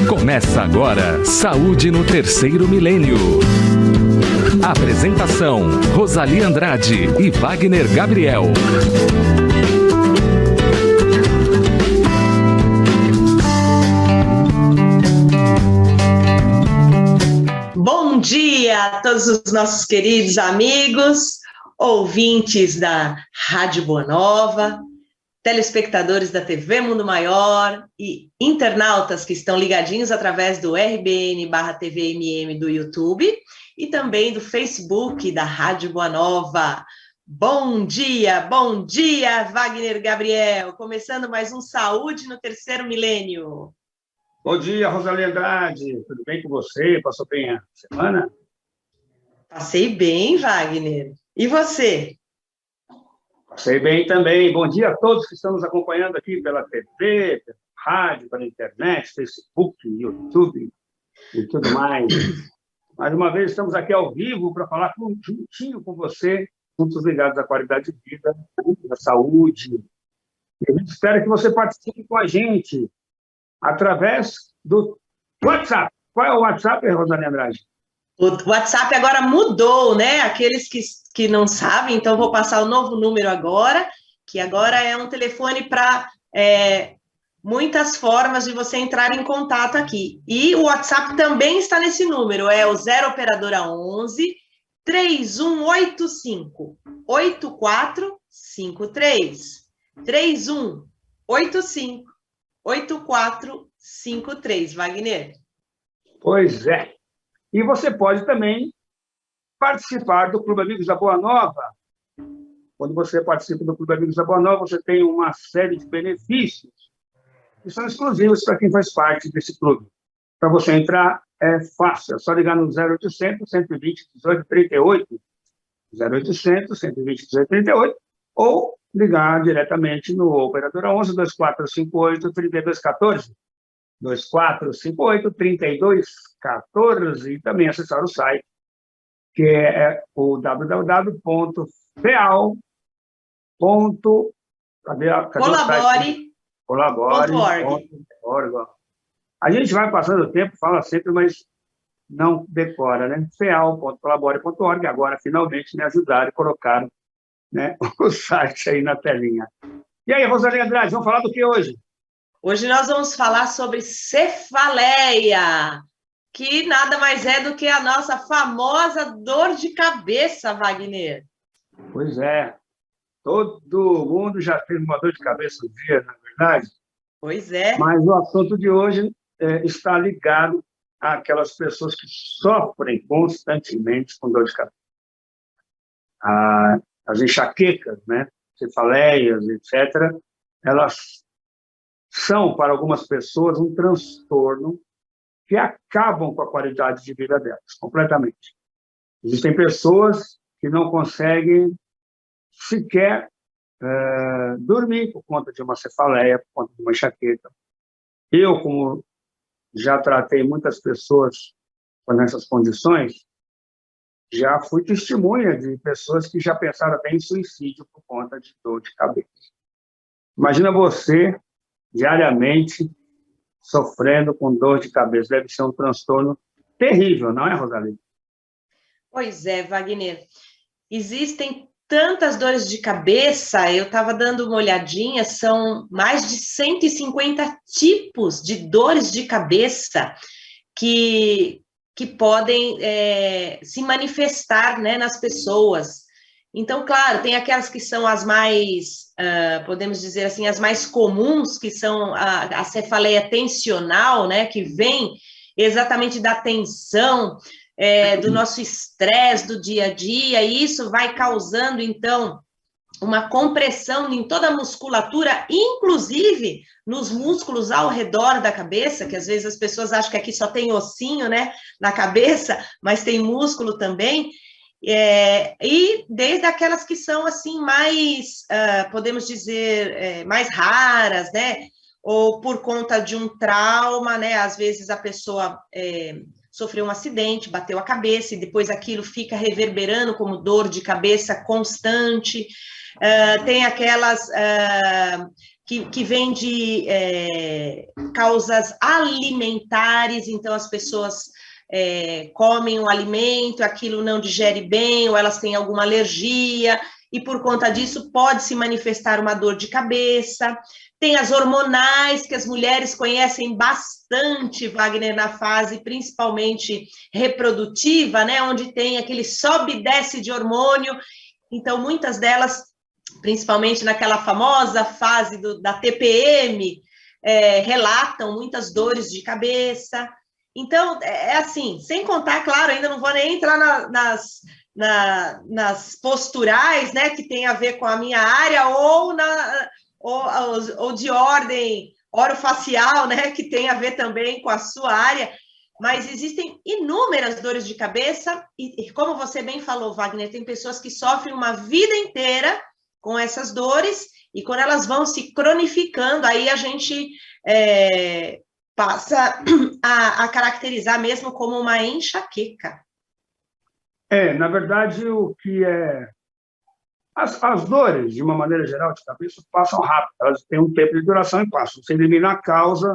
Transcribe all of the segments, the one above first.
Começa agora Saúde no Terceiro Milênio. Apresentação: Rosali Andrade e Wagner Gabriel. Bom dia a todos os nossos queridos amigos, ouvintes da Rádio Boa Nova, telespectadores da TV Mundo Maior e internautas que estão ligadinhos através do RBN/TVMM do YouTube e também do Facebook da Rádio Boa Nova. Bom dia, Wagner Gabriel, começando mais um Saúde no Terceiro Milênio. Bom dia, Rosali Andrade, tudo bem com você? Passou bem a semana? Passei bem, Wagner. E você? Passei bem também. Bom dia a todos que estão nos acompanhando aqui pela TV, pela rádio, pela internet, Facebook, YouTube e tudo mais. Mais uma vez, estamos aqui ao vivo para falar juntinho com você, juntos ligados à qualidade de vida, à saúde. E a gente espera que você participe com a gente através do WhatsApp. Qual é o WhatsApp, Rosali Andrade? O WhatsApp agora mudou, né? Aqueles que não sabem, então vou passar o novo número agora, que agora é um telefone para muitas formas de você entrar em contato aqui. E o WhatsApp também está nesse número, é o 0 operadora 11 3185 8453. 3185 8453, Wagner. Pois é. E você pode também participar do Clube Amigos da Boa Nova. Quando você participa do Clube Amigos da Boa Nova, você tem uma série de benefícios que são exclusivos para quem faz parte desse clube. Para você entrar, é fácil. É só ligar no 0800 120 1838, 0800 120 1838, ou ligar diretamente no operadora 11 2458 3214, 2458-3214, e também acessar o site, que é o www.feal.colabore.org. A gente vai passando o tempo, fala sempre, mas não decora, né? feal.colabore.org. Agora, finalmente, me ajudaram e colocaram, né, o site aí na telinha. E aí, Rosali Andrade, vamos falar do que hoje? Hoje nós vamos falar sobre cefaleia, que nada mais é do que a nossa famosa dor de cabeça, Wagner. Pois é. Todo mundo já teve uma dor de cabeça um dia, na verdade? Pois é. Mas o assunto de hoje está ligado àquelas pessoas que sofrem constantemente com dor de cabeça. As enxaquecas, né? Cefaleias, etc., elas são, para algumas pessoas, um transtorno que acabam com a qualidade de vida delas, completamente. Existem pessoas que não conseguem sequer dormir por conta de uma cefaleia, por conta de uma enxaqueca. Eu, como já tratei muitas pessoas com essas condições, já fui testemunha de pessoas que já pensaram até em suicídio por conta de dor de cabeça. Imagina você diariamente sofrendo com dor de cabeça. Deve ser um transtorno terrível, não é, Rosali? Pois é, Wagner. Existem tantas dores de cabeça, eu estava dando uma olhadinha, são mais de 150 tipos de dores de cabeça que podem se manifestar, né, nas pessoas. Então, claro, tem aquelas que são as mais, podemos dizer assim, as mais comuns, que são a cefaleia tensional, né, que vem exatamente da tensão, do nosso estresse do dia a dia, e isso vai causando, então, uma compressão em toda a musculatura, inclusive nos músculos ao redor da cabeça, que às vezes as pessoas acham que aqui só tem ossinho, né, na cabeça, mas tem músculo também. E desde aquelas que são assim mais, podemos dizer, mais raras, né? Ou por conta de um trauma, né? Às vezes a pessoa sofreu um acidente, bateu a cabeça e depois aquilo fica reverberando como dor de cabeça constante. Tem aquelas que vêm de causas alimentares, então as pessoas comem um alimento, aquilo não digere bem, ou elas têm alguma alergia, e por conta disso pode se manifestar uma dor de cabeça. Tem as hormonais, que as mulheres conhecem bastante, Wagner, na fase principalmente reprodutiva, né, onde tem aquele sobe e desce de hormônio. Então, muitas delas, principalmente naquela famosa fase da TPM, relatam muitas dores de cabeça. Então, assim, sem contar, claro, ainda não vou nem entrar nas posturais, né, que tem a ver com a minha área, ou de ordem orofacial, né, que tem a ver também com a sua área, mas existem inúmeras dores de cabeça, e como você bem falou, Wagner, tem pessoas que sofrem uma vida inteira com essas dores, e quando elas vão se cronificando, aí a gente passa a caracterizar mesmo como uma enxaqueca. Na verdade, o que é... As dores, de uma maneira geral, de cabeça, passam rápido. Elas têm um tempo de duração e passam. Você elimina a causa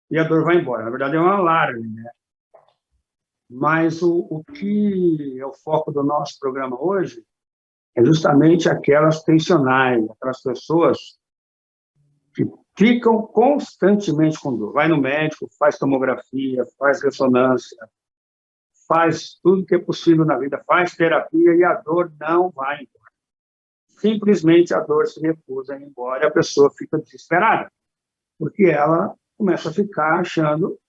e a dor vai embora. Na verdade, é um alarme, né? Mas o que é o foco do nosso programa hoje é justamente aquelas tensionais, aquelas pessoas que ficam constantemente com dor. Vai no médico, faz tomografia, faz ressonância, faz tudo que é possível na vida, faz terapia e a dor não vai embora. Simplesmente a dor se recusa a ir embora e a pessoa fica desesperada, porque ela começa a ficar achando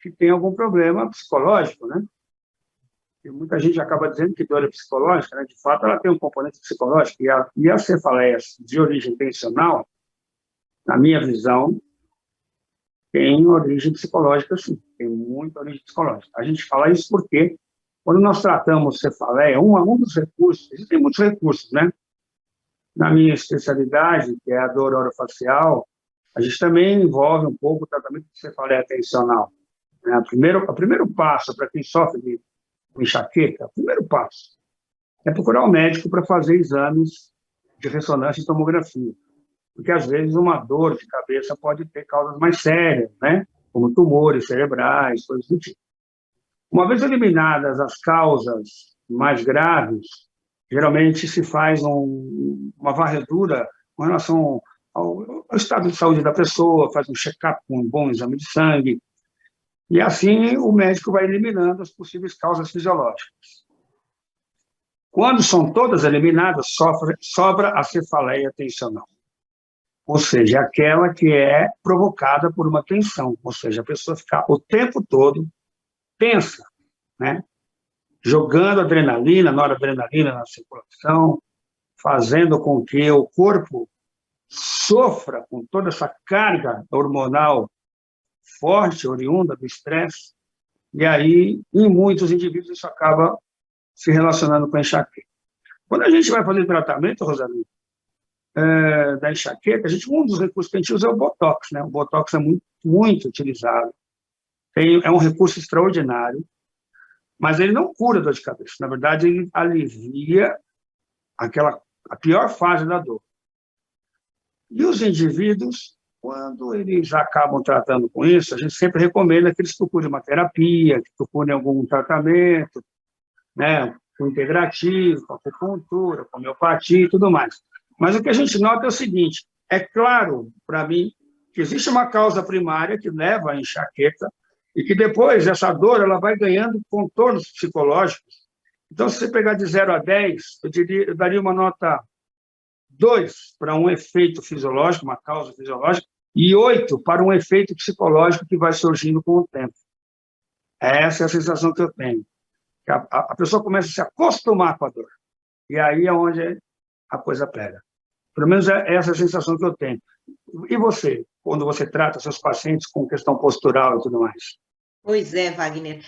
que tem algum problema psicológico, né? E muita gente acaba dizendo que dor é psicológica, né? De fato, ela tem um componente psicológico, e as cefaleias de origem tensional, na minha visão, tem origem psicológica, sim, tem muita origem psicológica. A gente fala isso porque, quando nós tratamos cefaleia, um dos recursos, existem muitos recursos, né? Na minha especialidade, que é a dor orofacial, a gente também envolve um pouco o tratamento de cefaleia tensional. O primeiro passo para quem sofre de enxaqueca, o primeiro passo é procurar um médico para fazer exames de ressonância e tomografia. Porque, às vezes, uma dor de cabeça pode ter causas mais sérias, né? Como tumores cerebrais, coisas do tipo. Uma vez eliminadas as causas mais graves, geralmente se faz uma varredura com relação ao estado de saúde da pessoa, faz um check-up com um bom exame de sangue, e assim o médico vai eliminando as possíveis causas fisiológicas. Quando são todas eliminadas, sobra a cefaleia tensional, ou seja, aquela que é provocada por uma tensão, ou seja, a pessoa fica o tempo todo tensa, né? Jogando adrenalina, noradrenalina na circulação, fazendo com que o corpo sofra com toda essa carga hormonal forte, oriunda do estresse, e aí, em muitos indivíduos, isso acaba se relacionando com a enxaqueca. Quando a gente vai fazer tratamento, Rosalina, da enxaqueca, um dos recursos que a gente usa é o Botox, né? O Botox é muito, muito utilizado, é um recurso extraordinário, mas ele não cura a dor de cabeça. Na verdade, ele alivia a pior fase da dor. E os indivíduos, quando eles acabam tratando com isso, a gente sempre recomenda que eles procurem uma terapia, que procurem algum tratamento, né, com integrativo, com acupuntura, com homeopatia e tudo mais. Mas o que a gente nota é o seguinte: é claro, para mim, que existe uma causa primária que leva à enxaqueca, e que depois essa dor ela vai ganhando contornos psicológicos. Então, se você pegar de 0 a 10, eu daria uma nota 2 para um efeito fisiológico, uma causa fisiológica, e 8 para um efeito psicológico que vai surgindo com o tempo. Essa é a sensação que eu tenho. Que a pessoa começa a se acostumar com a dor. E aí é onde a coisa pega. Pelo menos é essa a sensação que eu tenho. E você, quando você trata seus pacientes com questão postural e tudo mais? Pois é, Wagner.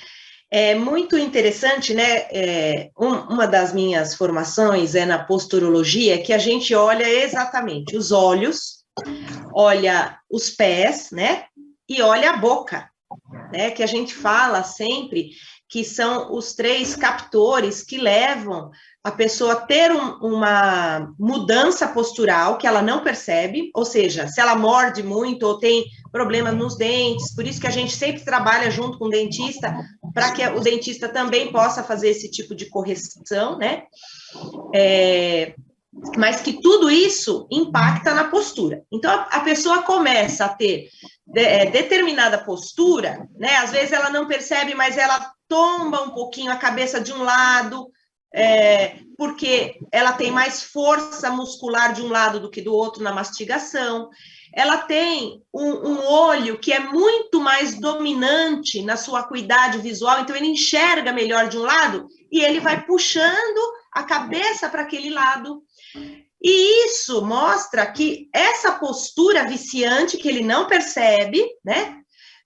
É muito interessante, né? Uma das minhas formações é na posturologia, que a gente olha exatamente os olhos, olha os pés, né? E olha a boca. né, que a gente fala sempre, que são os 3 captores que levam a pessoa a ter uma mudança postural que ela não percebe, ou seja, se ela morde muito ou tem problemas nos dentes, por isso que a gente sempre trabalha junto com o dentista, para que o dentista também possa fazer esse tipo de correção, né? Mas que tudo isso impacta na postura. Então, a pessoa começa a ter determinada postura, né? Às vezes ela não percebe, mas ela tomba um pouquinho a cabeça de um lado, porque ela tem mais força muscular de um lado do que do outro na mastigação. Ela tem um olho que é muito mais dominante na sua acuidade visual, então ele enxerga melhor de um lado e ele vai puxando a cabeça para aquele lado. E isso mostra que essa postura viciante, que ele não percebe, né,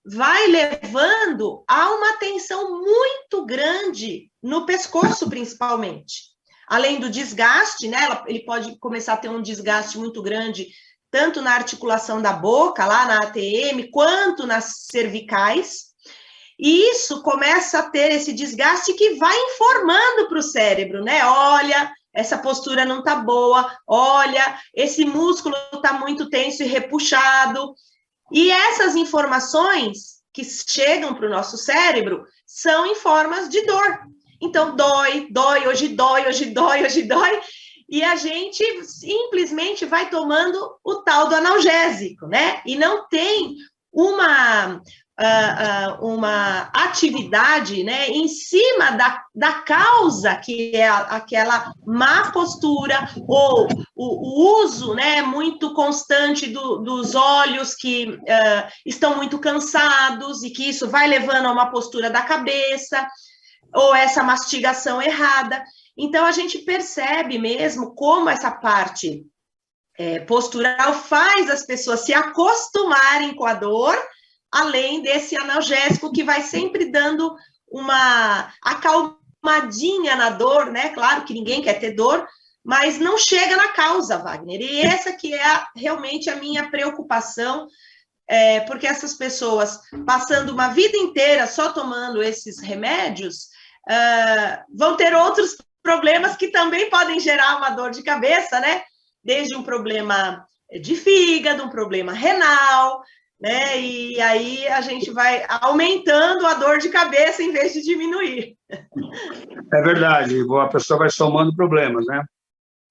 vai levando a uma tensão muito grande no pescoço, principalmente. Além do desgaste, né, ele pode começar a ter um desgaste muito grande, tanto na articulação da boca, lá na ATM, quanto nas cervicais. E isso começa a ter esse desgaste que vai informando para o cérebro, né? Olha, essa postura não está boa, olha, esse músculo está muito tenso e repuxado. E essas informações que chegam para o nosso cérebro são em formas de dor. Então, dói, hoje dói, hoje dói, hoje dói, e a gente simplesmente vai tomando o tal do analgésico, né? E não tem uma atividade, né, em cima da causa, que é aquela má postura, ou o uso, né, muito constante dos olhos que estão muito cansados, e que isso vai levando a uma postura da cabeça, ou essa mastigação errada. Então, a gente percebe mesmo como essa parte postural faz as pessoas se acostumarem com a dor, além desse analgésico que vai sempre dando uma acalmadinha na dor, né? Claro que ninguém quer ter dor, mas não chega na causa, Wagner. E essa que é realmente a minha preocupação, porque essas pessoas, passando uma vida inteira só tomando esses remédios, vão ter outros problemas que também podem gerar uma dor de cabeça, né? Desde um problema de fígado, um problema renal, né? E aí a gente vai aumentando a dor de cabeça em vez de diminuir. É verdade, a pessoa vai somando problemas, né?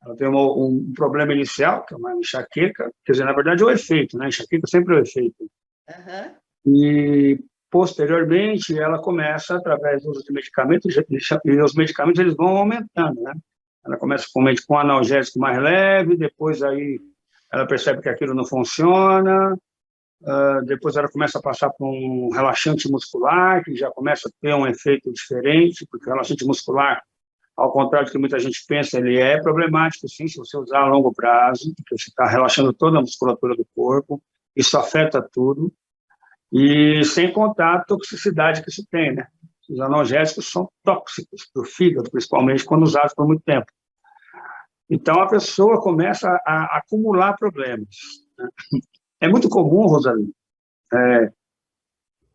Ela tem um problema inicial, que é uma enxaqueca, quer dizer, na verdade é o efeito, né? Enxaqueca sempre é o efeito. Uhum. E, posteriormente, ela começa, através do uso de medicamentos, e os medicamentos eles vão aumentando, né? Ela começa com um analgésico mais leve, depois aí ela percebe que aquilo não funciona, depois ela começa a passar por um relaxante muscular, que já começa a ter um efeito diferente, porque o relaxante muscular, ao contrário do que muita gente pensa, ele é problemático, sim, se você usar a longo prazo, porque você está relaxando toda a musculatura do corpo, isso afeta tudo, e sem contar a toxicidade que isso tem, né? Os analgésicos são tóxicos para o fígado, principalmente quando usados por muito tempo. Então, a pessoa começa a acumular problemas, né? É muito comum, Rosalina,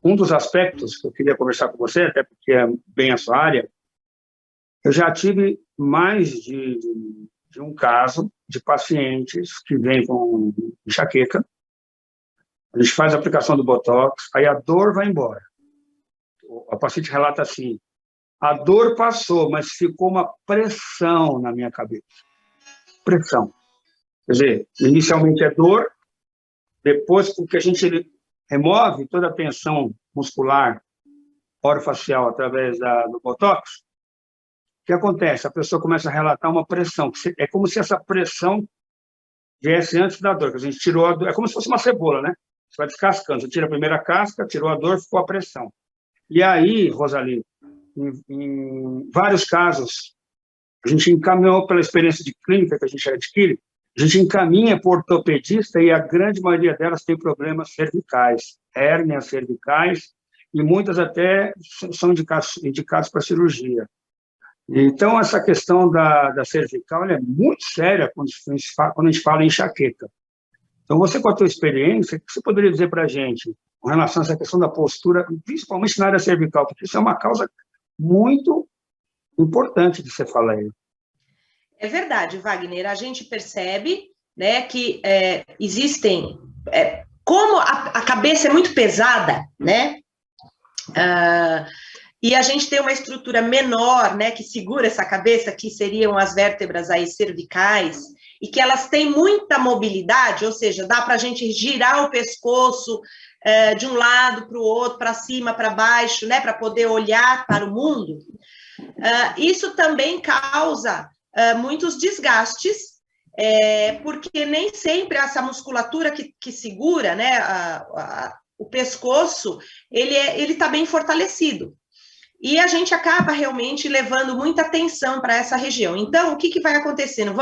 um dos aspectos que eu queria conversar com você, até porque é bem a sua área, eu já tive mais de um caso de pacientes que vêm com enxaqueca, a gente faz a aplicação do Botox, aí a dor vai embora. O paciente relata assim, a dor passou, mas ficou uma pressão na minha cabeça. Pressão. Quer dizer, inicialmente é dor, depois, porque a gente remove toda a tensão muscular orofacial através do Botox, o que acontece? A pessoa começa a relatar uma pressão. É como se essa pressão viesse antes da dor, que a gente tirou a dor. É como se fosse uma cebola, né? Você vai descascando. Você tira a primeira casca, tirou a dor, ficou a pressão. E aí, Rosalina, em vários casos, a gente encaminhou pela experiência de clínica que a gente adquire, a gente encaminha para o ortopedista e a grande maioria delas tem problemas cervicais, hérnias cervicais, e muitas até são indicadas para cirurgia. Então, essa questão da cervical é muito séria quando a gente fala em enxaqueca. Então, você, com a tua experiência, o que você poderia dizer para a gente com relação a essa questão da postura, principalmente na área cervical, porque isso é uma causa muito importante de você falar aí. É verdade, Wagner. A gente percebe, né, que existem... como a cabeça é muito pesada, né? E a gente tem uma estrutura menor, né, que segura essa cabeça, que seriam as vértebras aí cervicais, e que elas têm muita mobilidade, ou seja, dá para a gente girar o pescoço de um lado para o outro, para cima, para baixo, né, para poder olhar para o mundo. Isso também causa muitos desgastes, porque nem sempre essa musculatura que segura, né, o pescoço, ele está bem fortalecido. E a gente acaba realmente levando muita atenção para essa região. Então, o que vai acontecendo?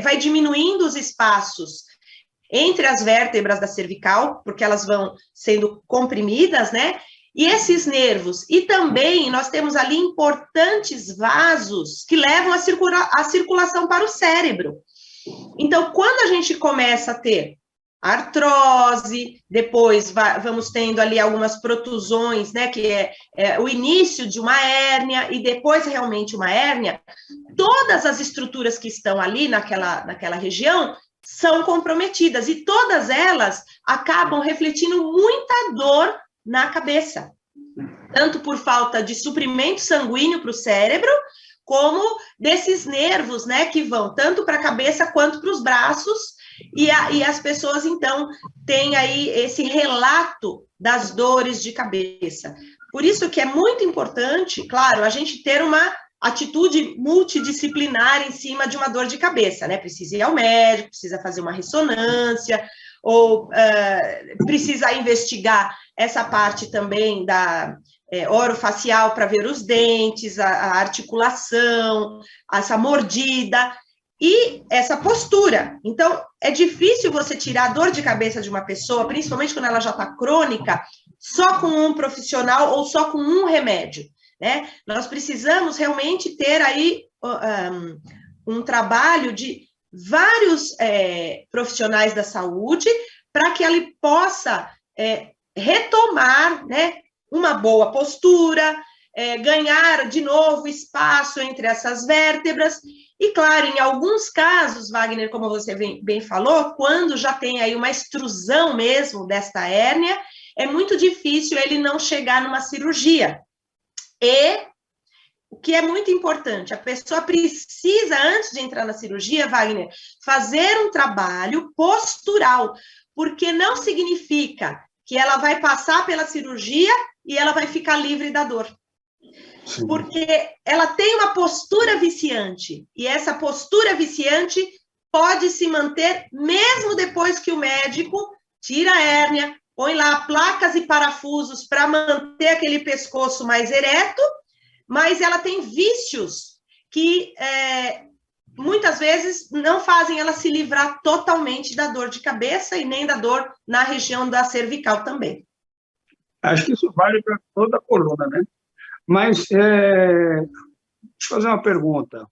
Vai diminuindo os espaços entre as vértebras da cervical, porque elas vão sendo comprimidas, né? E esses nervos, e também nós temos ali importantes vasos que levam a circulação para o cérebro. Então, quando a gente começa a ter artrose, depois vamos tendo ali algumas protusões, né, que é o início de uma hérnia, e depois realmente uma hérnia, todas as estruturas que estão ali naquela região são comprometidas, e todas elas acabam refletindo muita dor na cabeça, tanto por falta de suprimento sanguíneo para o cérebro, como desses nervos, né, que vão tanto para a cabeça quanto para os braços, e as pessoas, então, têm aí esse relato das dores de cabeça. Por isso que é muito importante, claro, a gente ter uma atitude multidisciplinar em cima de uma dor de cabeça, né? Precisa ir ao médico, precisa fazer uma ressonância, ou precisa investigar essa parte também da orofacial para ver os dentes, a articulação, essa mordida e essa postura. Então, é difícil você tirar a dor de cabeça de uma pessoa, principalmente quando ela já está crônica, só com um profissional ou só com um remédio, né? Nós precisamos realmente ter aí um trabalho de vários profissionais da saúde para que ele possa retomar, né, uma boa postura, ganhar de novo espaço entre essas vértebras. E, claro, em alguns casos, Wagner, como você bem falou, quando já tem aí uma extrusão mesmo desta hérnia, é muito difícil ele não chegar numa cirurgia. E o que é muito importante, a pessoa precisa, antes de entrar na cirurgia, Wagner, fazer um trabalho postural, porque não significa que ela vai passar pela cirurgia e ela vai ficar livre da dor. Porque ela tem uma postura viciante, e essa postura viciante pode se manter mesmo depois que o médico tira a hérnia, põe lá placas e parafusos para manter aquele pescoço mais ereto, mas ela tem vícios que muitas vezes não fazem ela se livrar totalmente da dor de cabeça e nem da dor na região da cervical também. Acho que isso vale para toda a coluna, né? Mas, deixa eu fazer uma pergunta.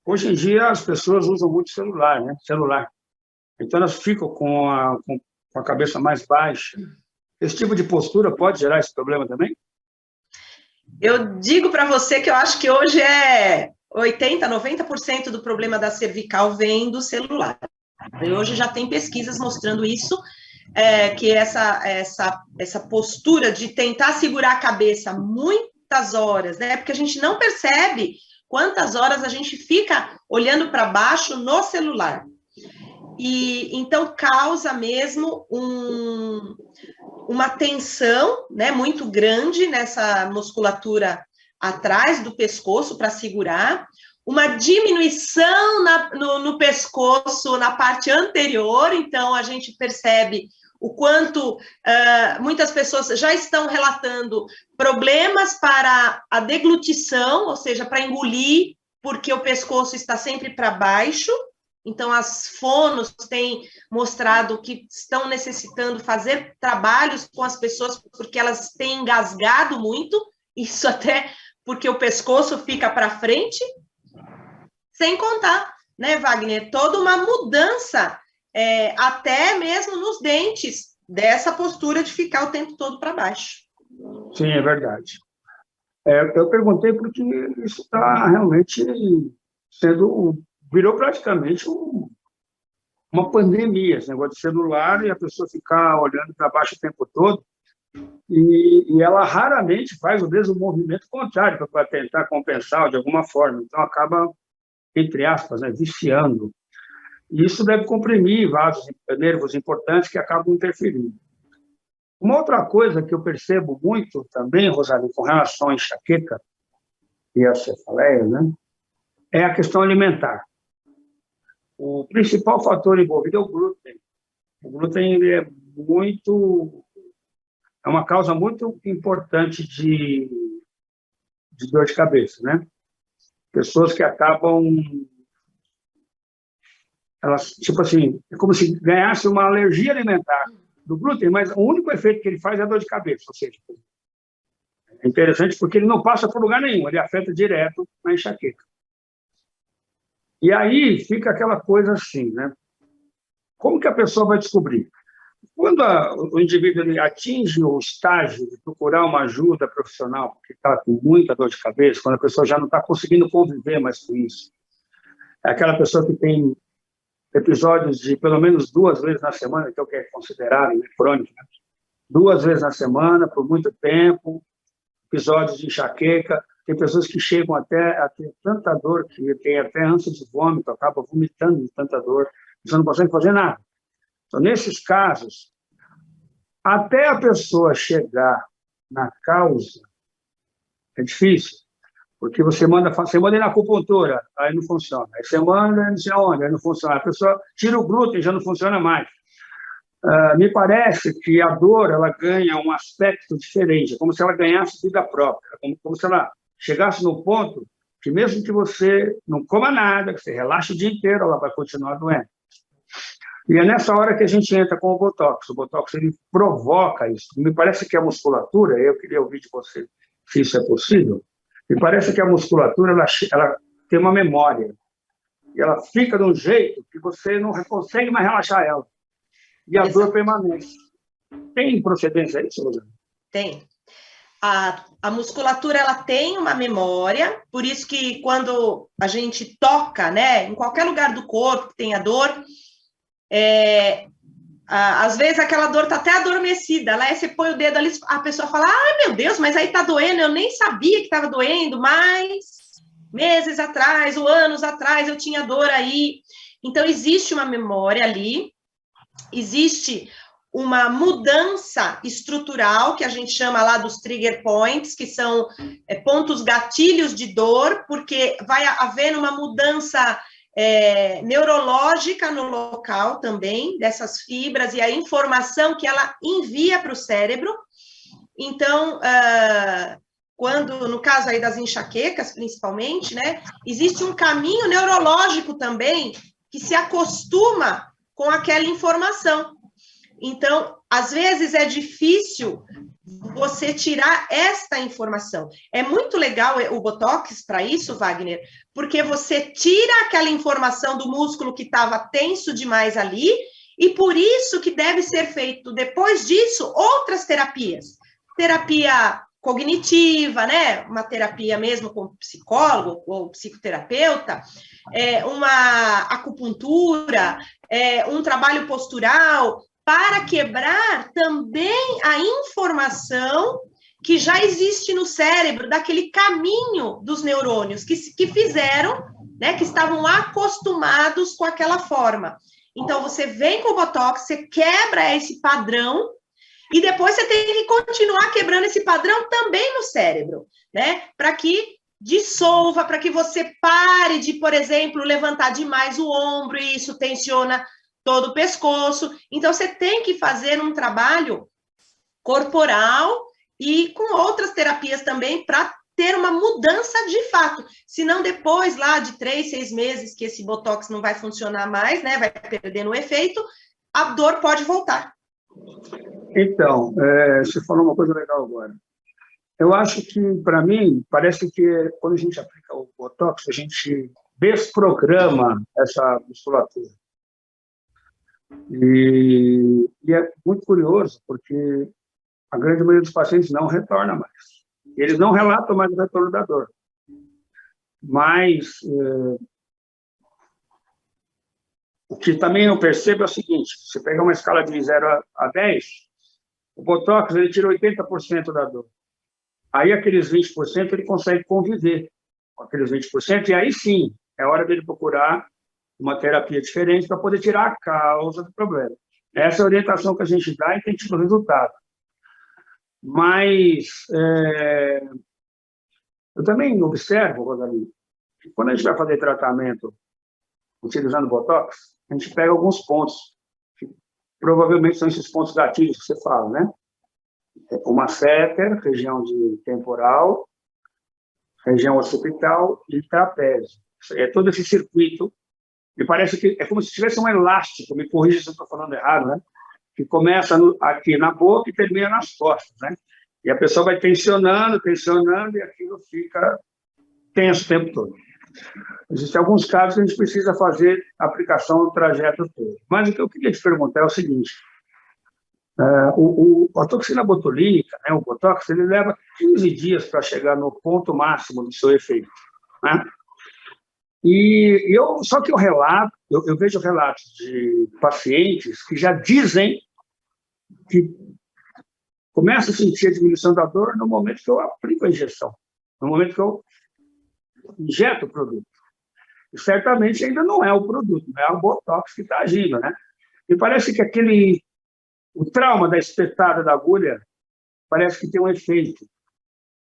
Hoje em dia, as pessoas usam muito celular, né? Celular. Então, elas ficam com a cabeça mais baixa. Esse tipo de postura pode gerar esse problema também? Eu digo para você que eu acho que hoje 80%, 90% do problema da cervical vem do celular. E hoje já tem pesquisas mostrando isso, que essa postura de tentar segurar a cabeça muitas horas, né? Porque a gente não percebe quantas horas a gente fica olhando para baixo no celular. E então causa mesmo uma tensão, né, muito grande nessa musculatura atrás do pescoço para segurar, uma diminuição no pescoço na parte anterior, então a gente percebe o quanto muitas pessoas já estão relatando problemas para a deglutição, ou seja, para engolir, porque o pescoço está sempre para baixo. Então, as fonos têm mostrado que estão necessitando fazer trabalhos com as pessoas porque elas têm engasgado muito, isso até porque o pescoço fica para frente, sem contar né, Wagner? Toda uma mudança, até mesmo nos dentes, dessa postura de ficar o tempo todo para baixo. Sim, é verdade. Eu perguntei porque isso está realmente virou praticamente uma pandemia, esse negócio de celular e a pessoa ficar olhando para baixo o tempo todo, e ela raramente faz, às vezes, o movimento contrário para tentar compensar de alguma forma. Então, acaba, entre aspas, né, viciando. E isso deve comprimir vasos, nervos importantes que acabam interferindo. Uma outra coisa que eu percebo muito também, Rosário, com relação à enxaqueca e à cefaleia, né, é a questão alimentar. O principal fator envolvido é o glúten. O glúten ele é uma causa muito importante de dor de cabeça, né? Pessoas que acabam, elas, tipo assim, é como se ganhasse uma alergia alimentar do glúten, mas o único efeito que ele faz é a dor de cabeça, ou seja, é interessante porque ele não passa por lugar nenhum, ele afeta direto na enxaqueca. E aí fica aquela coisa assim, né? Como que a pessoa vai descobrir? Quando o indivíduo ele atinge o estágio de procurar uma ajuda profissional, porque está com muita dor de cabeça, quando a pessoa já não está conseguindo conviver mais com isso, é aquela pessoa que tem episódios de pelo menos 2 vezes na semana, que é o que é considerado, né, crônico, né? 2 vezes na semana, por muito tempo, episódios de enxaqueca. Tem pessoas que chegam até a ter tanta dor que tem até ânsia de vômito, acaba vomitando de tanta dor, você não consegue fazer nada. Então, nesses casos, até a pessoa chegar na causa, é difícil, porque você manda ir na acupuntura, aí não funciona. Aí você manda não sei aonde, aí não funciona. A pessoa tira o glúten, já não funciona mais. Me parece que a dor ela ganha um aspecto diferente, é como se ela ganhasse vida própria, como se ela chegasse no ponto que mesmo que você não coma nada, que você relaxe o dia inteiro, ela vai continuar doendo. E é nessa hora que a gente entra com o Botox. O Botox ele provoca isso. Me parece que a musculatura, eu queria ouvir de você se isso é possível, me parece que a musculatura ela tem uma memória, e ela fica de um jeito que você não consegue mais relaxar ela. E a dor permanece. Tem procedência isso, Rosana? Tem. A musculatura ela tem uma memória, por isso que quando a gente toca, né, em qualquer lugar do corpo que tenha dor, às vezes aquela dor está até adormecida, lá você põe o dedo ali, a pessoa fala, ai meu Deus, mas aí está doendo, eu nem sabia que estava doendo, mas meses atrás, ou anos atrás, eu tinha dor aí. Então, existe uma memória ali, existe uma mudança estrutural, que a gente chama lá dos trigger points, que são pontos gatilhos de dor, porque vai havendo uma mudança neurológica no local também, dessas fibras, e a informação que ela envia para o cérebro. Então, quando, no caso aí das enxaquecas, principalmente, né, existe um caminho neurológico também que se acostuma com aquela informação. Então, às vezes é difícil você tirar esta informação. É muito legal o Botox para isso, Wagner, porque você tira aquela informação do músculo que estava tenso demais ali, e por isso que deve ser feito, depois disso, outras terapias. Terapia cognitiva, né? Uma terapia mesmo com psicólogo ou psicoterapeuta, uma acupuntura, um trabalho postural, para quebrar também a informação que já existe no cérebro, daquele caminho dos neurônios que fizeram, né, que estavam acostumados com aquela forma. Então, você vem com o Botox, você quebra esse padrão, e depois você tem que continuar quebrando esse padrão também no cérebro, né, para que dissolva, para que você pare de, por exemplo, levantar demais o ombro, e isso tensiona todo o pescoço. Então, você tem que fazer um trabalho corporal e com outras terapias também para ter uma mudança de fato. Senão, depois, lá de 3, 6 meses, que esse Botox não vai funcionar mais, né, vai perdendo o efeito, a dor pode voltar. Então, você falou uma coisa legal agora. Eu acho que, para mim, parece que quando a gente aplica o Botox, a gente desprograma essa musculatura. E é muito curioso, porque a grande maioria dos pacientes não retorna mais. Eles não relatam mais o retorno da dor. Mas o que também eu percebo é o seguinte: você pega uma escala de 0 a 10, o Botox ele tira 80% da dor. Aí aqueles 20% ele consegue conviver com aqueles 20%, e aí sim, é hora dele procurar uma terapia diferente para poder tirar a causa do problema. Essa é a orientação que a gente dá e tem tido resultado. Mas eu também observo, Rosalina, que quando a gente vai fazer tratamento utilizando Botox, a gente pega alguns pontos, que provavelmente são esses pontos gatilhos que você fala, né? O masseter, região de temporal, região occipital e trapézio. É todo esse circuito. Me parece que é como se tivesse um elástico, me corrija se eu estou falando errado, né? Que começa aqui na boca e termina nas costas, né? E a pessoa vai tensionando, tensionando, e aquilo fica tenso o tempo todo. Existem alguns casos que a gente precisa fazer a aplicação do trajeto todo. Mas o que eu queria te perguntar é o seguinte: a toxina botulínica, né, o Botox, ele leva 15 dias para chegar no ponto máximo do seu efeito, né? Só que eu vejo relatos de pacientes que já dizem que começam a sentir a diminuição da dor no momento que eu aplico a injeção, no momento que eu injeto o produto. E certamente ainda não é o produto, não é o Botox que está agindo, né? E parece que o trauma da espetada da agulha parece que tem um efeito.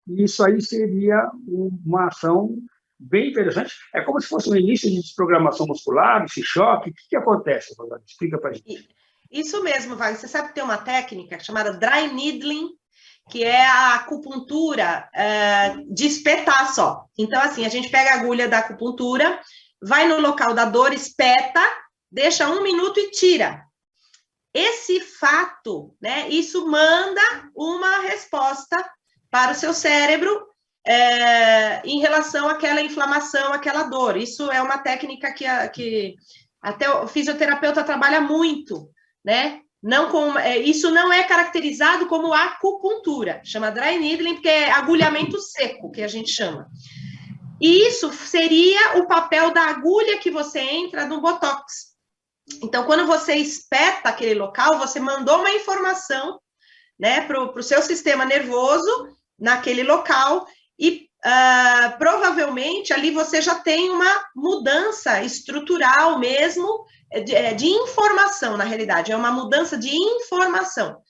E isso aí seria uma ação bem interessante. É como se fosse um início de desprogramação muscular, esse choque. O que acontece, Rosalina? Explica para a gente. Isso mesmo, Wagner. Você sabe que tem uma técnica chamada dry needling, que é a acupuntura de espetar só. Então, assim, a gente pega a agulha da acupuntura, vai no local da dor, espeta, deixa 1 minuto e tira. Esse fato, né, isso manda uma resposta para o seu cérebro em relação àquela inflamação, àquela dor. Isso é uma técnica que até o fisioterapeuta trabalha muito, né? Isso não é caracterizado como acupuntura, chama dry needling, porque é agulhamento seco, que a gente chama. E isso seria o papel da agulha que você entra no Botox. Então, quando você espeta aquele local, você mandou uma informação, né, para o seu sistema nervoso naquele local e provavelmente ali você já tem uma mudança estrutural mesmo de informação, na realidade, é uma mudança de informação.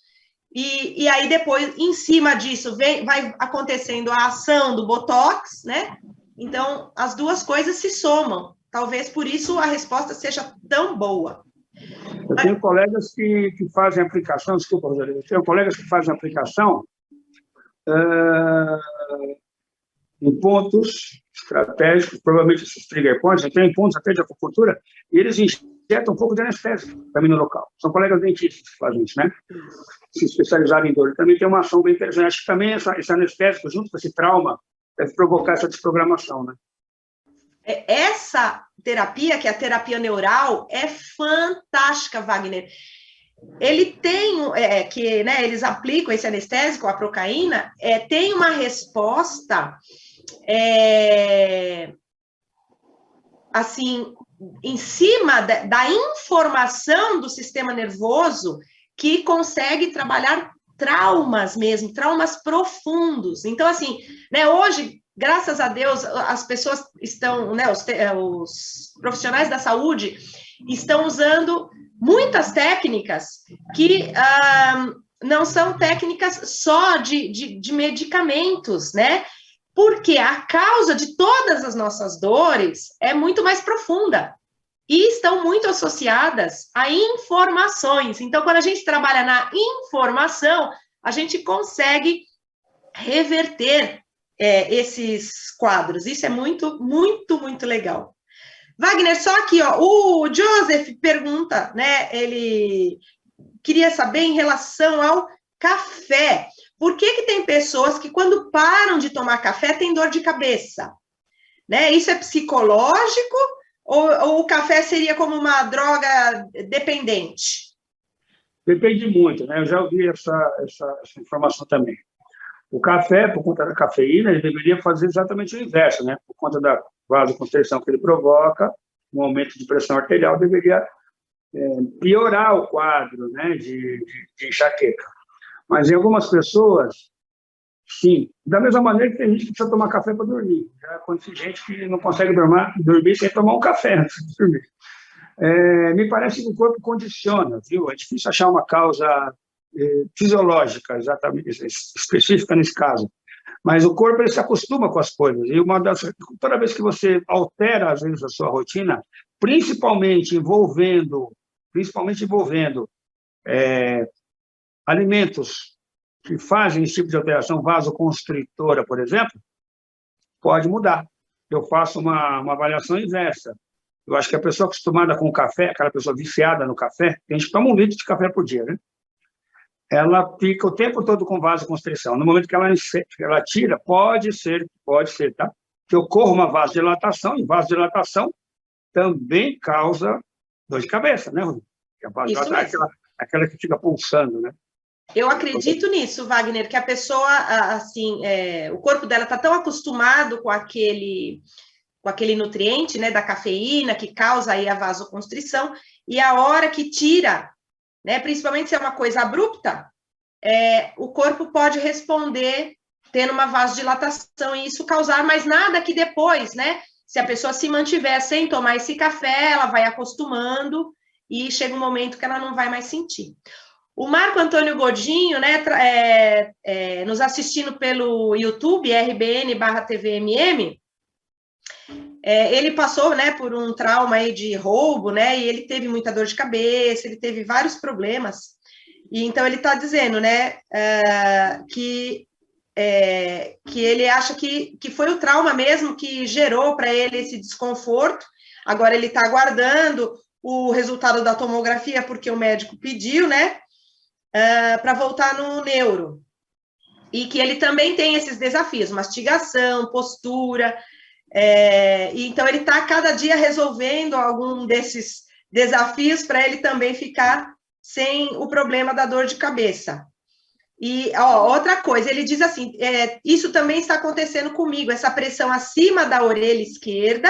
E aí depois, em cima disso, vai acontecendo a ação do Botox, né? Então, as duas coisas se somam. Talvez por isso a resposta seja tão boa. Eu tenho colegas que fazem aplicação, desculpa, Rosalina, eu tenho colegas que fazem aplicação em pontos estratégicos, provavelmente esses trigger points, tem pontos até de acupuntura, e eles injetam um pouco de anestésico também no local. São colegas dentistas que fazem isso, né? Se especializaram em dor. Também tem uma ação bem interessante. Acho que também esse anestésico, junto com esse trauma, deve provocar essa desprogramação, né? Essa terapia, que é a terapia neural, é fantástica, Wagner. Ele tem, né, eles aplicam esse anestésico, a procaína, tem uma resposta, assim, em cima da informação do sistema nervoso que consegue trabalhar traumas mesmo, traumas profundos. Então, assim, né, hoje, graças a Deus, as pessoas estão, né, os profissionais da saúde estão usando muitas técnicas que não são técnicas só de medicamentos, né? Porque a causa de todas as nossas dores é muito mais profunda e estão muito associadas a informações. Então, quando a gente trabalha na informação, a gente consegue reverter esses quadros. Isso é muito, muito, muito legal. Wagner, só aqui, ó, o Joseph pergunta, né, ele queria saber em relação ao café. Por que tem pessoas que quando param de tomar café têm dor de cabeça? né? Isso é psicológico ou o café seria como uma droga dependente? Depende muito, né? Eu já ouvi essa informação também. O café, por conta da cafeína, ele deveria fazer exatamente o inverso, né? Por conta da vasoconstrição que ele provoca, um aumento de pressão arterial deveria piorar o quadro, né, de enxaqueca. Mas em algumas pessoas, sim. Da mesma maneira que tem gente que precisa tomar café para dormir. Já conheci gente que não consegue dormir sem tomar um café antes de dormir. Me parece que o corpo condiciona, viu? É difícil achar uma causa fisiológica, exatamente, específica nesse caso. Mas o corpo ele se acostuma com as coisas. E toda vez que você altera, às vezes, a sua rotina, principalmente envolvendo alimentos que fazem esse tipo de alteração vasoconstritora, por exemplo, pode mudar. Eu faço uma avaliação inversa. Eu acho que a pessoa acostumada com o café, aquela pessoa viciada no café, tem gente que toma 1 litro de café por dia, né? Ela fica o tempo todo com vasoconstrição. No momento que ela tira, pode ser, tá? Que ocorra uma vasodilatação, e vasodilatação também causa dor de cabeça, né, Rodrigo? A vasodilatação é aquela que fica pulsando, né? Eu acredito nisso, Wagner, que a pessoa, assim, o corpo dela está tão acostumado com aquele nutriente, né, da cafeína, que causa aí a vasoconstrição, e a hora que tira, né, principalmente se é uma coisa abrupta, o corpo pode responder tendo uma vasodilatação e isso causar mais nada que depois, né, se a pessoa se mantiver sem tomar esse café, ela vai acostumando e chega um momento que ela não vai mais sentir. O Marco Antônio Godinho, né, nos assistindo pelo YouTube, RBN/TVMM, ele passou, né, por um trauma aí de roubo, né, e ele teve muita dor de cabeça, ele teve vários problemas, e então ele está dizendo, né, que ele acha que foi o trauma mesmo que gerou para ele esse desconforto. Agora ele está aguardando o resultado da tomografia, porque o médico pediu, né, para voltar no neuro. E que ele também tem esses desafios, mastigação, postura, e então ele está cada dia resolvendo algum desses desafios para ele também ficar sem o problema da dor de cabeça. E outra coisa, ele diz assim, isso também está acontecendo comigo, essa pressão acima da orelha esquerda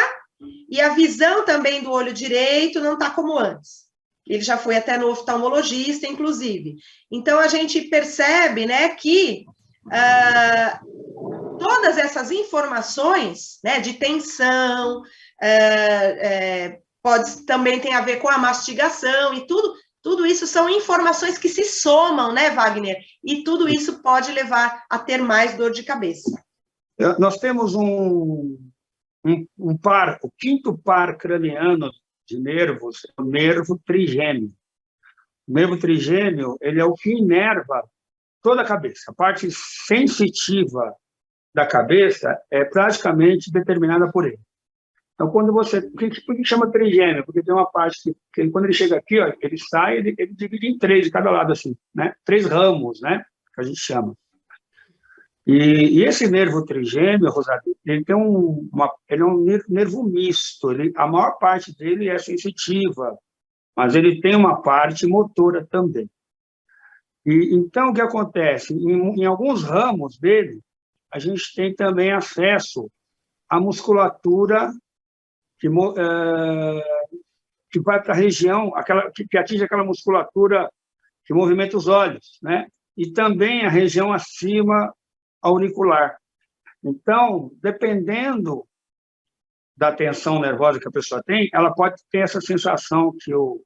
e a visão também do olho direito não está como antes. Ele já foi até no oftalmologista, inclusive. Então, a gente percebe, né, que todas essas informações, né, de tensão, também tem a ver com a mastigação e tudo isso são informações que se somam, né, Wagner? E tudo isso pode levar a ter mais dor de cabeça. Nós temos um par, o 5º par craniano de nervos, o nervo trigêmeo. O nervo trigêmeo, ele é o que inerva toda a cabeça. A parte sensitiva da cabeça é praticamente determinada por ele. Então, quando você... Por que chama trigêmeo? Porque tem uma parte que quando ele chega aqui, ó, ele sai, ele divide em 3 de cada lado, assim, né? 3 ramos, né? Que a gente chama. E esse nervo trigêmeo, Rosalie, ele tem ele é um nervo misto. A maior parte dele é sensitiva, mas ele tem uma parte motora também. E então, o que acontece? Em alguns ramos dele, a gente tem também acesso à musculatura que vai para a região, que atinge aquela musculatura que movimenta os olhos, né? E também a região acima auricular. Então, dependendo da tensão nervosa que a pessoa tem, ela pode ter essa sensação que o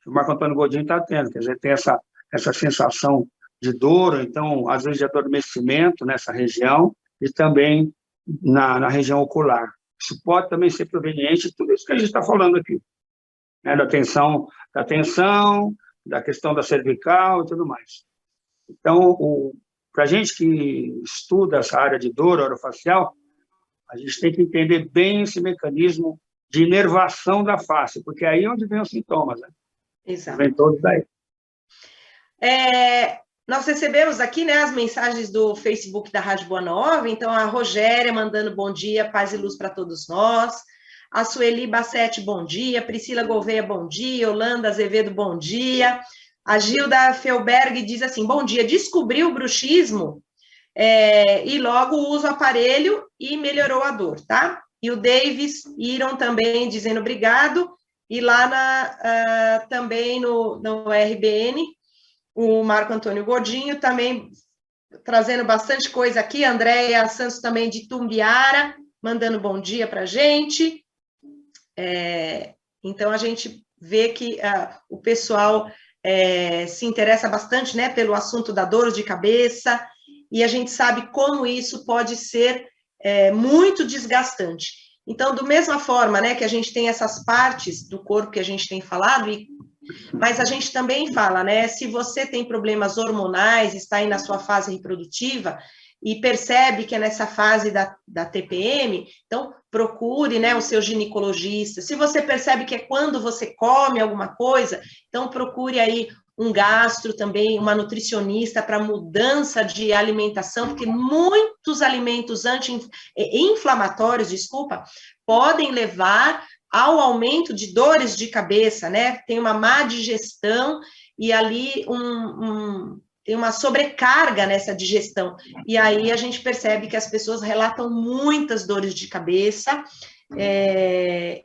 Marco Antônio Godinho está tendo, quer dizer, tem essa sensação de dor, ou então, às vezes, de adormecimento nessa região e também na região ocular. Isso pode também ser proveniente de tudo isso que a gente está falando aqui, né? Da tensão, da questão da cervical e tudo mais. Então, para a gente que estuda essa área de dor orofacial, a gente tem que entender bem esse mecanismo de inervação da face, porque é aí onde vem os sintomas, né? Exato. Vem todos daí. nós recebemos aqui, né, as mensagens do Facebook da Rádio Boa Nova, então a Rogéria mandando bom dia, paz e luz para todos nós, a Sueli Bassetti, bom dia, Priscila Gouveia, bom dia, Yolanda Azevedo, bom dia, a Gilda Felberg diz assim, bom dia, descobri o bruxismo e logo uso o aparelho e melhorou a dor, tá? E o Davis Iron também dizendo obrigado, e lá também no RBN, o Marco Antônio Godinho também trazendo bastante coisa aqui, a Andréia Santos também de Tumbiara, mandando bom dia para a gente. Então, a gente vê que o pessoal se interessa bastante, né, pelo assunto da dor de cabeça, e a gente sabe como isso pode ser muito desgastante. Então, da mesma forma, né, que a gente tem essas partes do corpo que a gente tem falado, mas a gente também fala, né, se você tem problemas hormonais, está aí na sua fase reprodutiva, e percebe que é nessa fase da TPM, então procure, né, o seu ginecologista. Se você percebe que é quando você come alguma coisa, então procure aí um gastro também, uma nutricionista para mudança de alimentação, porque muitos alimentos inflamatórios, podem levar ao aumento de dores de cabeça, né? Tem uma má digestão e ali tem uma sobrecarga nessa digestão. E aí a gente percebe que as pessoas relatam muitas dores de cabeça,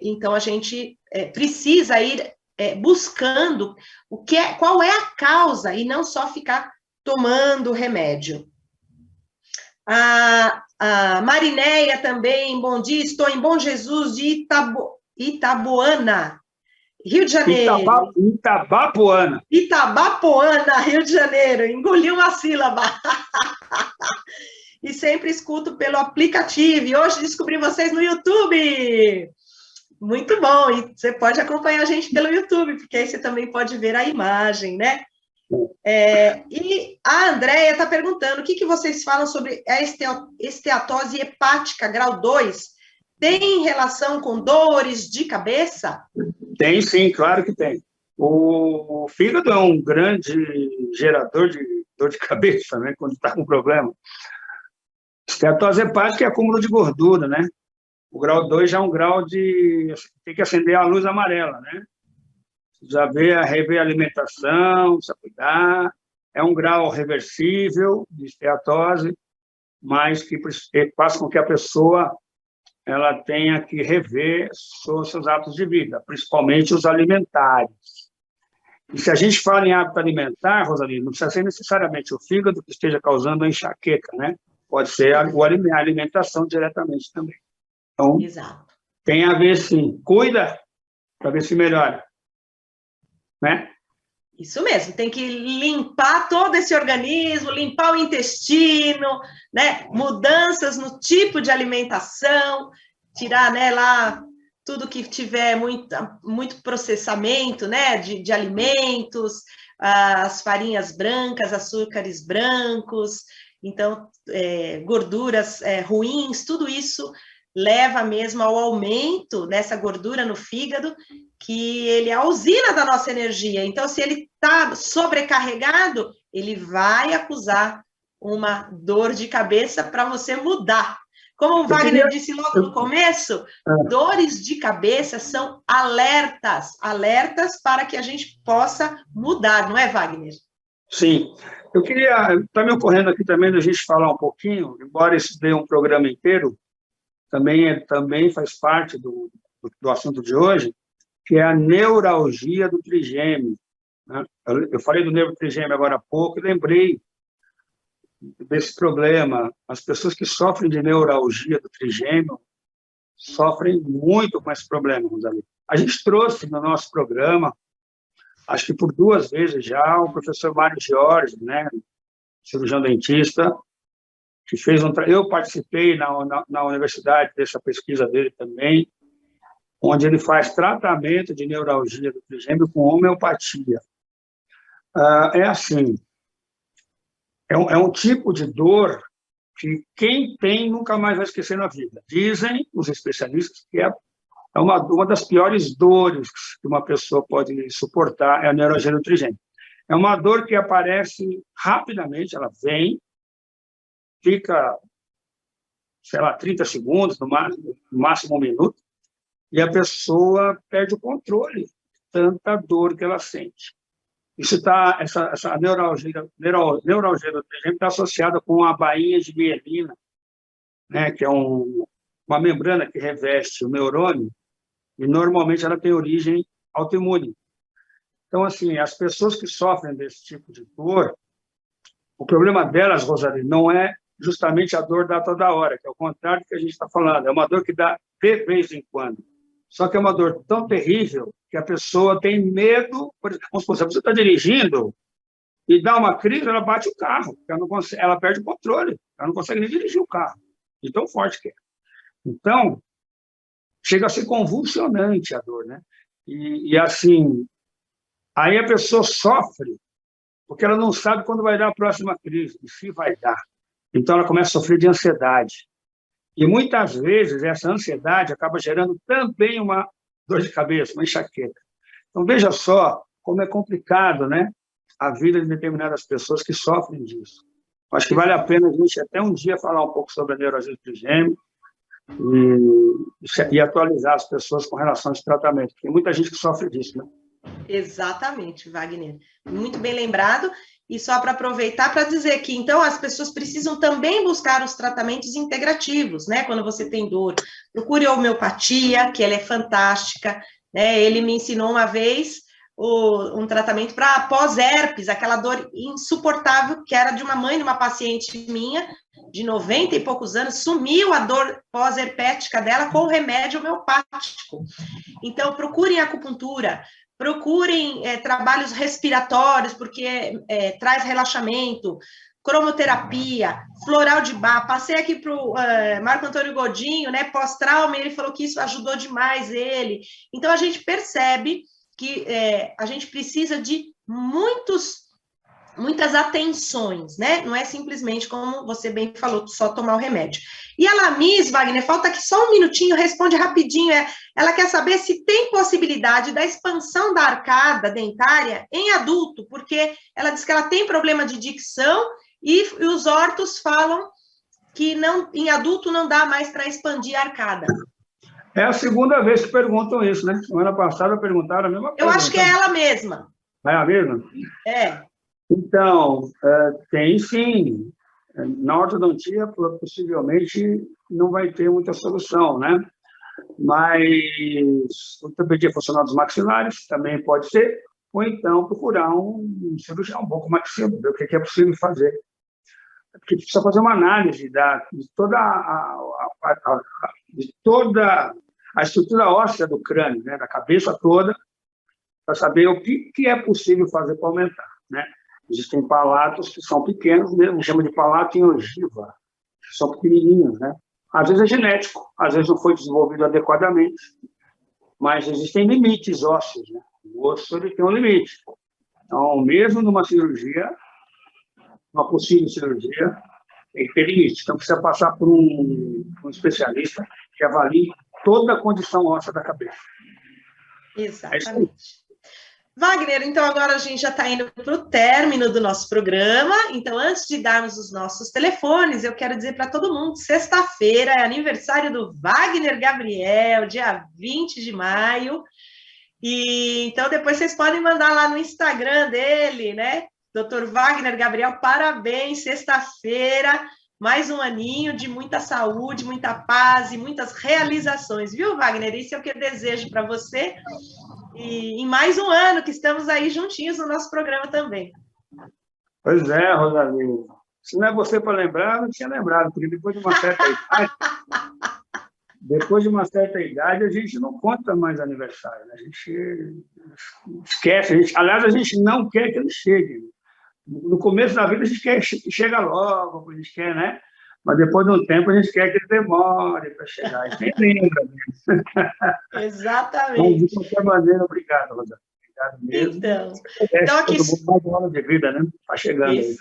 então a gente precisa ir buscando qual é a causa e não só ficar tomando remédio. A Marinéia também, bom dia, estou em Bom Jesus de Itabuana, Rio de Janeiro. Itabapoana. Itabapoana, Rio de Janeiro. Engoliu uma sílaba. E sempre escuto pelo aplicativo. E hoje descobri vocês no YouTube. Muito bom. E você pode acompanhar a gente pelo YouTube, porque aí você também pode ver a imagem, né? E a Andréia está perguntando, o que vocês falam sobre a esteatose hepática grau 2? Tem relação com dores de cabeça? Tem, sim, claro que tem. O fígado é um grande gerador de dor de cabeça, né, quando está com problema. Esteatose hepática é acúmulo de gordura, né? O grau 2 já é um grau de... tem que acender a luz amarela, né? Já rever a alimentação, precisa cuidar. É um grau reversível de esteatose, mas que faz com que a pessoa ela tenha que rever seus hábitos de vida, principalmente os alimentares. E se a gente fala em hábito alimentar, Rosalina, não precisa ser necessariamente o fígado que esteja causando a enxaqueca, né? Pode ser a alimentação diretamente também. Então, exato, tem a ver, sim. Cuida para ver se melhora. Né? Isso mesmo, tem que limpar todo esse organismo, limpar o intestino, né? Mudanças no tipo de alimentação, tirar, né, lá tudo que tiver muito processamento, né, de alimentos, as farinhas brancas, açúcares brancos, então, gorduras ruins, tudo isso leva mesmo ao aumento dessa gordura no fígado, que ele é a usina da nossa energia. Então, se ele está sobrecarregado, ele vai acusar uma dor de cabeça para você mudar. Como o Wagner disse logo no começo, dores de cabeça são alertas para que a gente possa mudar, não é, Wagner? Sim. Eu queria, está me ocorrendo aqui também da gente falar um pouquinho, embora esse dê um programa inteiro, também faz parte do assunto de hoje, que é a neuralgia do trigêmeo. Né? Eu falei do neurotrigêmeo agora há pouco e lembrei desse problema. As pessoas que sofrem de neuralgia do trigêmeo sofrem muito com esse problema, Rosalina. A gente trouxe no nosso programa, acho que por 2 vezes já, o professor Mário Jorge, né, cirurgião dentista, que fez eu participei na universidade dessa pesquisa dele também, onde ele faz tratamento de neuralgia do trigêmeo com homeopatia. É assim, é um tipo de dor que quem tem nunca mais vai esquecer na vida. Dizem os especialistas que é uma das piores dores que uma pessoa pode suportar, é a neuralgia do trigêmeo. É uma dor que aparece rapidamente, ela vem, fica, sei lá, 30 segundos, no máximo 1 minuto, e a pessoa perde o controle, tanta dor que ela sente. Essa neuralgia do trigêmeo está associada com a bainha de mielina, né, que é uma membrana que reveste o neurônio, e normalmente ela tem origem autoimune. Então, assim, as pessoas que sofrem desse tipo de dor, o problema delas, Rosali, não é justamente a dor da toda hora, que é o contrário do que a gente está falando, é uma dor que dá de vez em quando. Só que é uma dor tão terrível que a pessoa tem medo. Por exemplo, se você está dirigindo e dá uma crise, ela bate o carro, ela perde o controle, ela não consegue nem dirigir o carro, de tão forte que é. Então, chega a ser convulsionante a dor, né? E assim, aí a pessoa sofre, porque ela não sabe quando vai dar a próxima crise, e se vai dar. Então, ela começa a sofrer de ansiedade. E, muitas vezes, essa ansiedade acaba gerando também uma dor de cabeça, uma enxaqueca. Então, veja só como é complicado, né, a vida de determinadas pessoas que sofrem disso. Acho que vale a pena a gente até um dia falar um pouco sobre a neuralgia do trigêmeo e atualizar as pessoas com relação a esse tratamento. Tem muita gente que sofre disso, né? Exatamente, Wagner. Muito bem lembrado. E só para aproveitar para dizer que, então, as pessoas precisam também buscar os tratamentos integrativos, né? Quando você tem dor, procure a homeopatia, que ela é fantástica, né? Ele me ensinou uma vez um tratamento para pós-herpes, aquela dor insuportável que era de uma mãe de uma paciente minha, de 90 e poucos anos, sumiu a dor pós-herpética dela com remédio homeopático. Então, procurem acupuntura, procurem trabalhos respiratórios, porque traz relaxamento, cromoterapia, floral de Bach. Passei aqui para o Marco Antônio Godinho, né, pós-trauma, ele falou que isso ajudou demais ele. Então, a gente percebe que a gente precisa de muitas atenções, né? Não é simplesmente, como você bem falou, só tomar o remédio. E a Lamis, Wagner, falta aqui só um minutinho, responde rapidinho. Ela quer saber se tem possibilidade da expansão da arcada dentária em adulto, porque ela diz que ela tem problema de dicção e os ortos falam que em adulto não dá mais para expandir a arcada. É a segunda vez que perguntam isso, né? Semana passada perguntaram a mesma coisa. Eu acho que é ela mesma. É a mesma? É. Então, tem sim. Na ortodontia, possivelmente, não vai ter muita solução, né? Mas ortopedia funcional dos maxilares também pode ser, ou então procurar um cirurgião, um bom maxilo, ver o que é possível fazer. Porque precisa fazer uma análise de toda a estrutura óssea do crânio, né? Da cabeça toda, para saber o que é possível fazer para aumentar, né? Existem palatos que são pequenos mesmo, chama de palato em ogiva, que são pequenininhos, né? Às vezes é genético, às vezes não foi desenvolvido adequadamente, mas existem limites ósseos, né? O osso ele tem um limite. Então, mesmo numa cirurgia, uma possível cirurgia, tem que ter limite. Então, precisa passar por um especialista que avalie toda a condição óssea da cabeça. Exatamente. Wagner, então agora a gente já está indo para o término do nosso programa, então antes de darmos os nossos telefones, eu quero dizer para todo mundo, sexta-feira é aniversário do Wagner Gabriel, dia 20 de maio, e então depois vocês podem mandar lá no Instagram dele, né? Dr. Wagner Gabriel, parabéns, sexta-feira, mais um aninho de muita saúde, muita paz e muitas realizações, viu, Wagner? Isso é o que eu desejo para você. E em mais um ano que estamos aí juntinhos no nosso programa também. Pois é, Rosalinda. Se não é você para lembrar, eu não tinha lembrado, porque depois de uma certa idade, a gente não conta mais aniversário, né? A gente esquece, aliás, a gente não quer que ele chegue. No começo da vida, a gente quer que chegue logo, a gente quer, né? Mas depois de um tempo, a gente quer que ele demore para chegar. A gente nem lembra disso. Exatamente. Mas, de qualquer maneira, obrigado, Rosa. Obrigado mesmo. Então aqui... Todo mundo mais um ano de vida, né? Está chegando aí.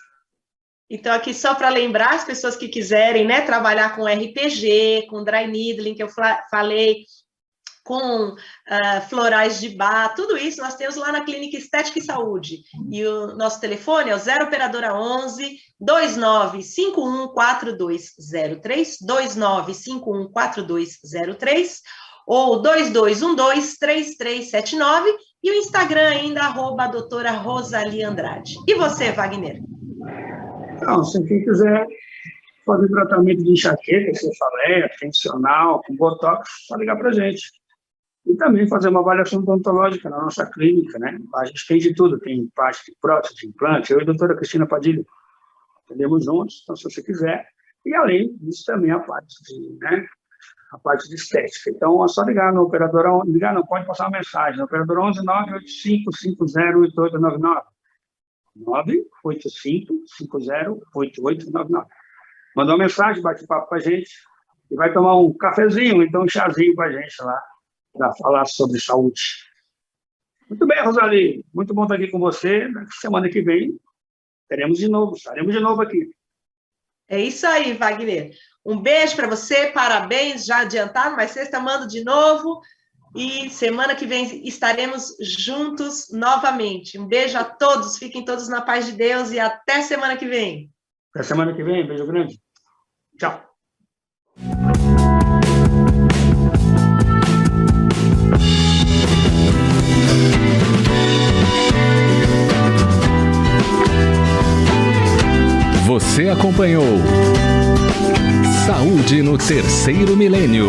Então, aqui só para lembrar as pessoas que quiserem, né, trabalhar com RPG, com dry needling, que eu falei, com florais de bar, tudo isso nós temos lá na Clínica Estética e Saúde. E o nosso telefone é o 0 operadora 11 29514203, 29514203, ou 2212-3379, e o Instagram ainda, @doutora Rosalie Andrade. E você, Wagner? Então, se quem quiser fazer tratamento de enxaqueca, cefaleia, tensional, com botox, só ligar para a gente. E também fazer uma avaliação odontológica na nossa clínica, né? A gente tem de tudo, tem parte de prótese, implante, eu e a doutora Cristina Padilha. Atendemos juntos, então se você quiser. E além disso também a parte de estética. Então é só ligar no operador, ligar não, pode passar uma mensagem, no operador 11 985508899. 985508899. Mandou uma mensagem, bate papo com a gente e vai tomar um cafezinho, então um chazinho com a gente lá, para falar sobre saúde. Muito bem, Rosalie, muito bom estar aqui com você. Semana que vem estaremos de novo aqui. É isso aí, Wagner. Um beijo para você, parabéns, já adiantado, mas sexta mando de novo. E semana que vem estaremos juntos novamente. Um beijo a todos, fiquem todos na paz de Deus e até semana que vem. Até semana que vem, beijo grande. Tchau. Você acompanhou Saúde no Terceiro Milênio.